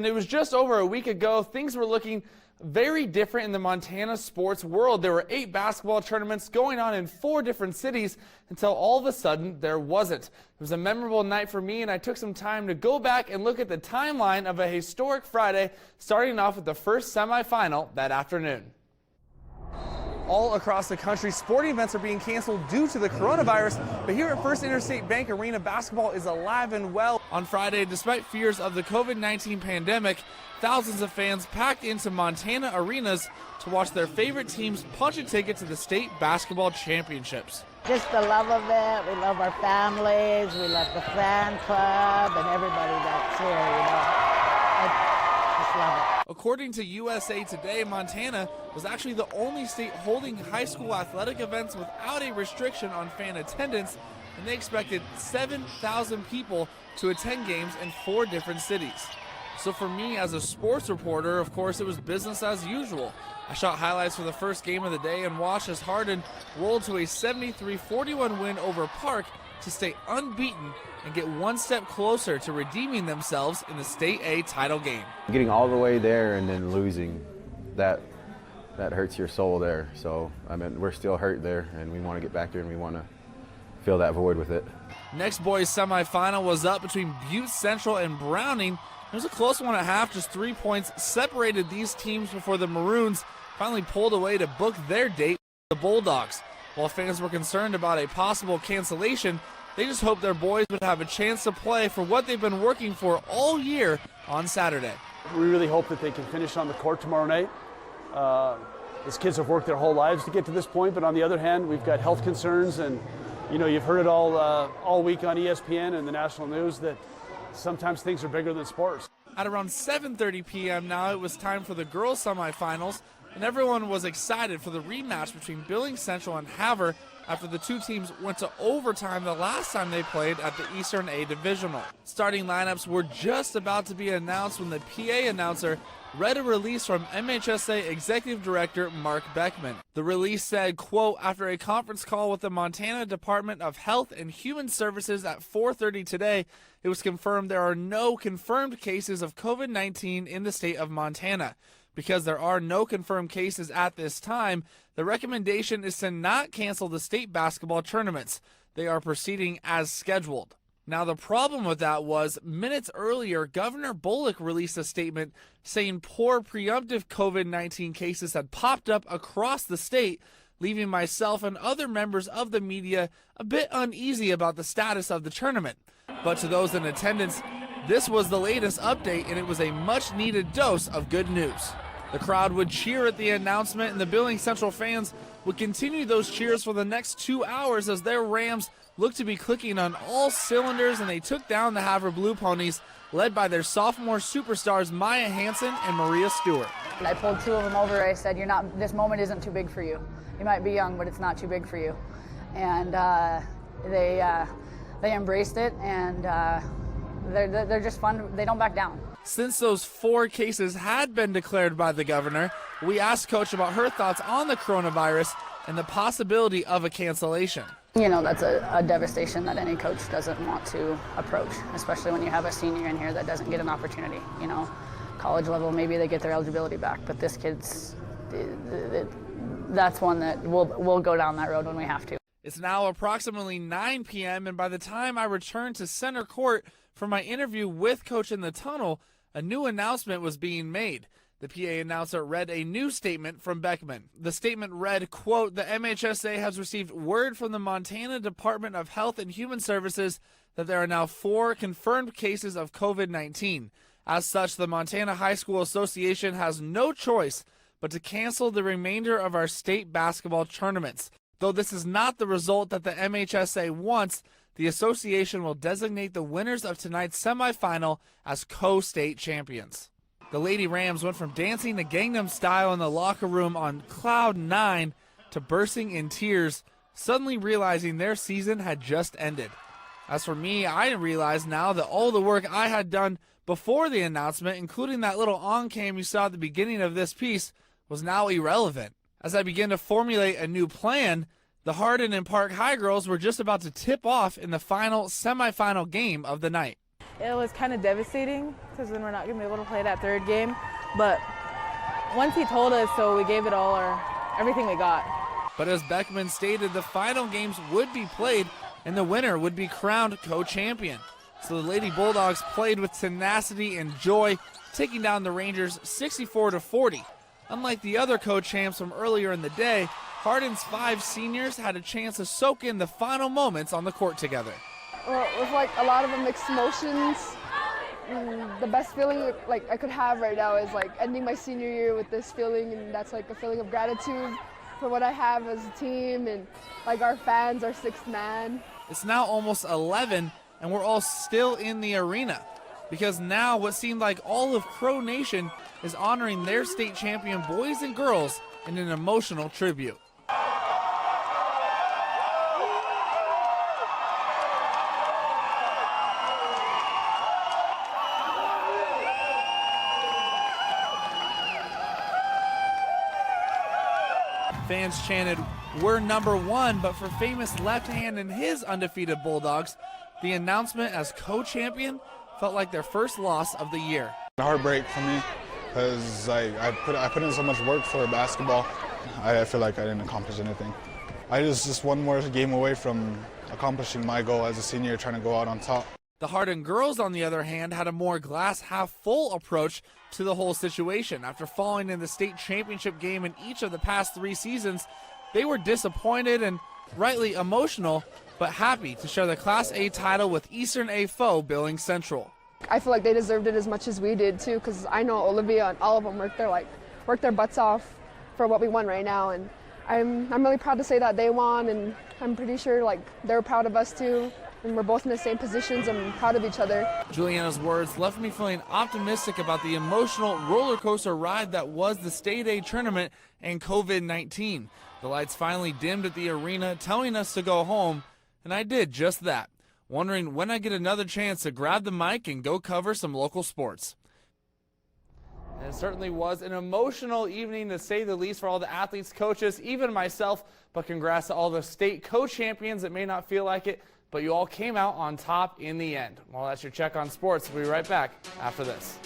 And it was just over a week ago. Things were looking very different in the Montana sports world. There were 8 basketball tournaments going on in 4 different cities until all of a sudden there wasn't. It was a memorable night for me, and I took some time to go back and look at the timeline of a historic Friday, starting off with the first semifinal that afternoon. All across the country, sporting events are being canceled due to the coronavirus, but here at First Interstate Bank Arena, basketball is alive and well. On Friday, despite fears of the COVID-19 pandemic, thousands of fans packed into Montana arenas to watch their favorite teams punch a ticket to the state basketball championships. Just the love of it. We love our families, we love the fan club, and everybody that's here, I just love it. According to USA Today, Montana was actually the only state holding high school athletic events without a restriction on fan attendance, and they expected 7,000 people to attend games in 4 different cities. So for me as a sports reporter, of course, it was business as usual. I shot highlights for the first game of the day and watched as Hardin rolled to a 73-41 win over Park to stay unbeaten and get one step closer to redeeming themselves in the State A title game. Getting all the way there and then losing, that hurts your soul there. So, I mean, we're still hurt there, and we want to get back there and we want to fill that void with it. Next boys semifinal was up between Butte Central and Browning. It was a close one at half, just 3 points separated these teams before the Maroons finally pulled away to book their date with the Bulldogs. While fans were concerned about a possible cancellation, they just hoped their boys would have a chance to play for what they've been working for all year on Saturday. We really hope that they can finish on the court tomorrow night. These kids have worked their whole lives to get to this point, but on the other hand, we've got health concerns, and you've heard it all week on ESPN and the national news that sometimes things are bigger than sports. At around 7:30 p.m. now, it was time for the girls semifinals, and everyone was excited for the rematch between Billings Central and Havre after the 2 teams went to overtime the last time they played at the Eastern A Divisional. Starting lineups were just about to be announced when the PA announcer read a release from MHSA Executive Director Mark Beckman. The release said, quote, after a conference call with the Montana Department of Health and Human Services at 4:30 today, it was confirmed there are no confirmed cases of COVID-19 in the state of Montana. Because there are no confirmed cases at this time, the recommendation is to not cancel the state basketball tournaments. They are proceeding as scheduled. Now, the problem with that was minutes earlier, Governor Bullock released a statement saying poor preemptive COVID-19 cases had popped up across the state, leaving myself and other members of the media a bit uneasy about the status of the tournament. But to those in attendance, this was the latest update, and it was a much-needed dose of good news. The crowd would cheer at the announcement, and the Billings Central fans would continue those cheers for the next 2 hours as their Rams looked to be clicking on all cylinders, and they took down the Havre Blue Ponies, led by their sophomore superstars Maya Hansen and Maria Stewart. I pulled 2 of them over. I said, this moment isn't too big for you. You might be young, but it's not too big for you. And they embraced it, and they're just fun. They don't back down. Since those 4 cases had been declared by the governor, we asked Coach about her thoughts on the coronavirus and the possibility of a cancellation. That's a devastation that any coach doesn't want to approach, especially when you have a senior in here that doesn't get an opportunity. College level, maybe they get their eligibility back, but this kid's, that's one that we'll go down that road when we have to. It's now approximately 9 p.m., and by the time I returned to center court for my interview with Coach in the tunnel, a new announcement was being made. The PA announcer read a new statement from Beckman. The statement read, quote, the MHSA has received word from the Montana Department of Health and Human Services that there are now 4 confirmed cases of COVID-19. As such, the Montana High School Association has no choice but to cancel the remainder of our state basketball tournaments. Though this is not the result that the MHSA wants, the association will designate the winners of tonight's semifinal as co-state champions. The Lady Rams went from dancing to Gangnam Style in the locker room on cloud 9 to bursting in tears, suddenly realizing their season had just ended. As for me, I realize now that all the work I had done before the announcement, including that little on-cam you saw at the beginning of this piece, was now irrelevant. As I began to formulate a new plan, the Hardin and Park High girls were just about to tip off in the final semifinal game of the night. It was kind of devastating because then we're not going to be able to play that third game. But once he told us, so we gave it all everything we got. But as Beckman stated, the final games would be played and the winner would be crowned co-champion. So the Lady Bulldogs played with tenacity and joy, taking down the Rangers 64-40. Unlike the other co-champs from earlier in the day, Hardin's 5 seniors had a chance to soak in the final moments on the court together. Well, it was like a lot of mixed emotions. The best feeling like I could have right now is like ending my senior year with this feeling, and that's like a feeling of gratitude for what I have as a team and like our fans, our 6th man. It's now almost 11 and we're all still in the arena because now what seemed like all of Crow Nation is honoring their state champion boys and girls in an emotional tribute. Fans chanted, "We're #1," but for famous Left Hand and his undefeated Bulldogs, the announcement as co-champion felt like their first loss of the year. Heartbreak for me because I put in so much work for basketball. I feel like I didn't accomplish anything. I was just one more game away from accomplishing my goal as a senior, trying to go out on top. The Hardin girls, on the other hand, had a more glass-half-full approach to the whole situation. After falling in the state championship game in each of the past 3 seasons, they were disappointed and rightly emotional, but happy to share the Class A title with Eastern A foe Billings Central. I feel like they deserved it as much as we did too, because I know Olivia and all of them worked their butts off for what we won right now, and I'm really proud to say that they won, and I'm pretty sure like they're proud of us too. And we're both in the same positions and proud of each other. Juliana's words left me feeling optimistic about the emotional roller coaster ride that was the State A tournament and COVID-19. The lights finally dimmed at the arena, telling us to go home, and I did just that, wondering when I get another chance to grab the mic and go cover some local sports. And it certainly was an emotional evening, to say the least, for all the athletes, coaches, even myself, but congrats to all the state co-champions. It may not feel like it, but you all came out on top in the end. Well, that's your check on sports. We'll be right back after this.